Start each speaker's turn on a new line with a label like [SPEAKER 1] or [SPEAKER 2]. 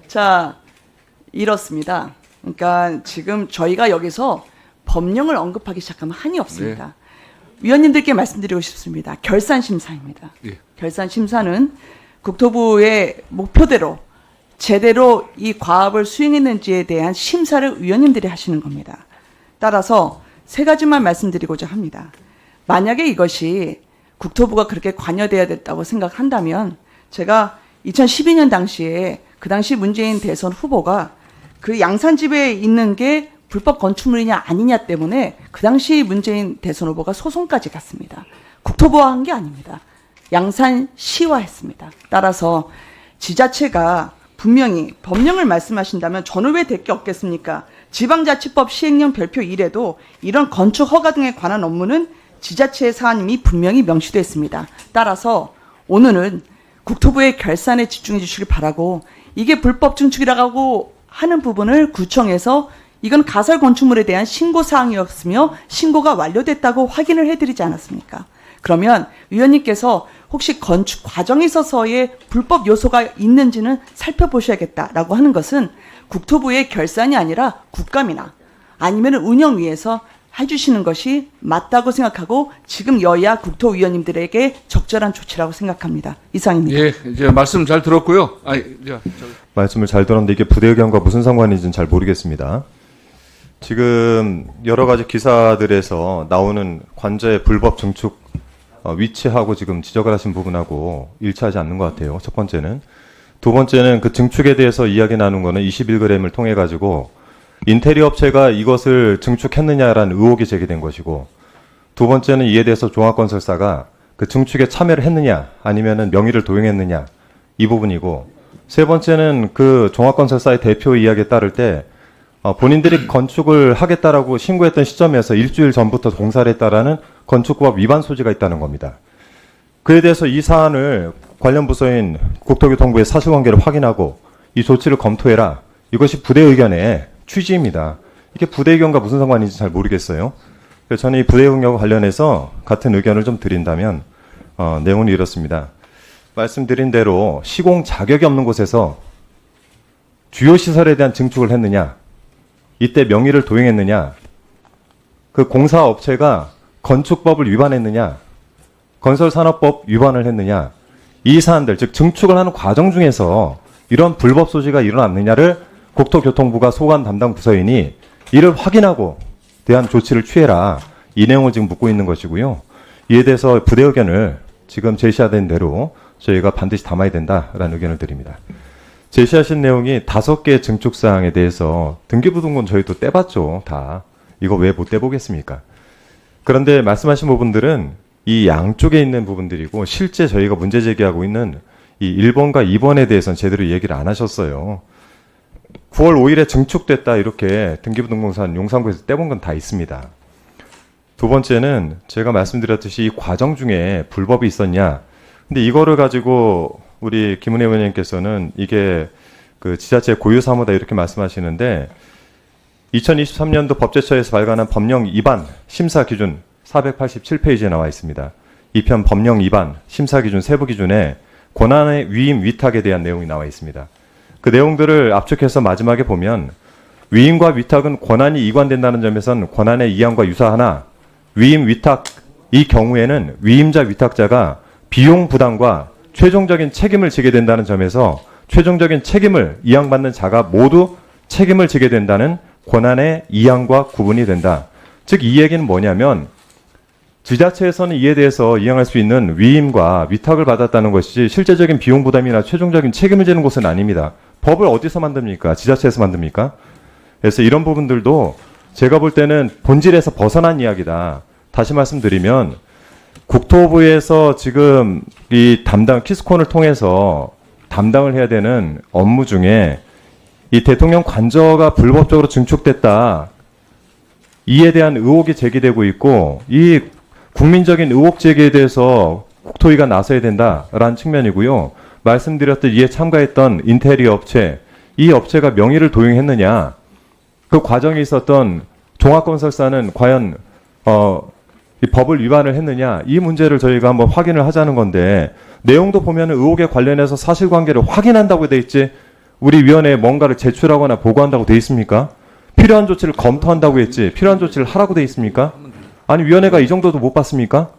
[SPEAKER 1] 자, 이렇습니다. 그러니까 지금 저희가 여기서 법령을 언급하기 시작하면 한이 없습니다. 위원님들께 말씀드리고 싶습니다. 결산심사입니다.
[SPEAKER 2] 예.
[SPEAKER 1] 결산심사는 국토부의 목표대로 제대로 이 과업을 수행했는지에 대한 심사를 위원님들이 하시는 겁니다. 따라서 세 가지만 말씀드리고자 합니다. 만약에 이것이 국토부가 그렇게 관여돼야 됐다고 생각한다면 제가 2012년 당시에 그 당시 문재인 대선 후보가 그 양산집에 있는 게 불법 건축물이냐 아니냐 때문에 그 당시 문재인 대선 후보가 소송까지 갔습니다. 국토부와 한 게 아닙니다. 양산시와 했습니다. 따라서 지자체가 분명히 법령을 말씀하신다면 저는 왜 될 게 없겠습니까? 지방자치법 시행령 별표 1에도 이런 건축 허가 등에 관한 업무는 지자체의 사안임이 분명히 명시되어 있습니다. 따라서 오늘은 국토부의 결산에 집중해 주시길 바라고 이게 불법 증축이라고 하는 부분을 구청에서 이건 가설 건축물에 대한 신고 사항이었으며 신고가 완료됐다고 확인을 해드리지 않았습니까? 그러면 위원님께서 혹시 건축 과정에 있어서의 불법 요소가 있는지는 살펴보셔야겠다라고 하는 것은 국토부의 결산이 아니라 국감이나 아니면 운영위에서 해주시는 것이 맞다고 생각하고 지금 여야 국토위원님들에게 적절한 조치라고 생각합니다. 이상입니다.
[SPEAKER 2] 예, 이제 말씀 잘 들었고요.
[SPEAKER 3] 말씀을 잘 들었는데 이게 부대 의견과 무슨 상관인지는 잘 모르겠습니다. 지금 여러 가지 기사들에서 나오는 관저의 불법 증축 위치하고 지금 지적을 하신 부분하고 일치하지 않는 것 같아요. 첫 번째는. 두 번째는 그 증축에 대해서 이야기 나눈 거는 21g을 통해 가지고 인테리어 업체가 이것을 증축했느냐라는 의혹이 제기된 것이고, 두 번째는 이에 대해서 종합건설사가 그 증축에 참여를 했느냐 아니면은 명의를 도용했느냐 이 부분이고, 세 번째는 그 종합건설사의 대표 이야기에 따를 때 본인들이 건축을 하겠다라고 신고했던 시점에서 일주일 전부터 공사를 했다라는 건축법 위반 소지가 있다는 겁니다. 그에 대해서 이 사안을 관련 부서인 국토교통부의 사실관계를 확인하고 이 조치를 검토해라. 이것이 부대 의견의 취지입니다. 이게 부대 의견과 무슨 상관인지 잘 모르겠어요. 그래서 저는 이 부대 의견과 관련해서 같은 의견을 좀 드린다면 내용은 이렇습니다. 말씀드린 대로 시공 자격이 없는 곳에서 주요 시설에 대한 증축을 했느냐, 이때 명의를 도용했느냐, 그 공사업체가 건축법을 위반했느냐, 건설산업법 위반을 했느냐, 이 사안들, 즉 증축을 하는 과정 중에서 이런 불법 소지가 일어났느냐를 국토교통부가 소관 담당 부서인이 이를 확인하고 대한 조치를 취해라. 이 내용을 지금 묻고 있는 것이고요. 이에 대해서 부대 의견을 지금 제시하된 대로 저희가 반드시 담아야 된다라는 의견을 드립니다. 제시하신 내용이 5개의 증축사항에 대해서 등기부등본 저희도 떼봤죠. 다. 이거 왜 못 떼보겠습니까? 그런데 말씀하신 부분들은 이 양쪽에 있는 부분들이고, 실제 저희가 문제 제기하고 있는 이 1번과 2번에 대해서는 제대로 얘기를 안 하셨어요. 9월 5일에 증축됐다 이렇게 등기부등본상 용산구에서 떼본 건 다 있습니다. 두 번째는 제가 말씀드렸듯이 이 과정 중에 불법이 있었냐. 근데 이거를 가지고 우리 김은혜 의원님께서는 이게 그 지자체 고유 사무다 이렇게 말씀하시는데, 2023년도 법제처에서 발간한 법령 위반 심사 기준 487페이지에 나와 있습니다. 이 편 법령 위반 심사 기준 세부 기준에 권한의 위임 위탁에 대한 내용이 나와 있습니다. 그 내용들을 압축해서 마지막에 보면 위임과 위탁은 권한이 이관된다는 점에선 권한의 이양과 유사하나 위임 위탁 이 경우에는 위임자 위탁자가 비용 부담과 최종적인 책임을 지게 된다는 점에서 최종적인 책임을 이양받는 자가 모두 책임을 지게 된다는 권한의 이양과 구분이 된다. 즉 이 얘기는 뭐냐면 지자체에서는 이에 대해서 이양할 수 있는 위임과 위탁을 받았다는 것이 실제적인 비용 부담이나 최종적인 책임을 지는 곳은 아닙니다. 법을 어디서 만듭니까? 지자체에서 만듭니까? 그래서 이런 부분들도 제가 볼 때는 본질에서 벗어난 이야기다. 다시 말씀드리면 국토부에서 지금 이 담당 키스콘을 통해서 담당을 해야 되는 업무 중에 이 대통령 관저가 불법적으로 증축됐다. 이에 대한 의혹이 제기되고 있고, 이 국민적인 의혹 제기에 대해서 국토위가 나서야 된다라는 측면이고요. 말씀드렸듯 이에 참가했던 인테리어 업체, 이 업체가 명의를 도용했느냐, 그 과정에 있었던 종합건설사는 과연 이 법을 위반을 했느냐, 이 문제를 저희가 한번 확인을 하자는 건데, 내용도 보면 의혹에 관련해서 사실관계를 확인한다고 돼 있지 우리 위원회에 뭔가를 제출하거나 보고한다고 돼 있습니까? 필요한 조치를 검토한다고 했지 필요한 조치를 하라고 돼 있습니까? 아니 위원회가 이 정도도 못 봤습니까?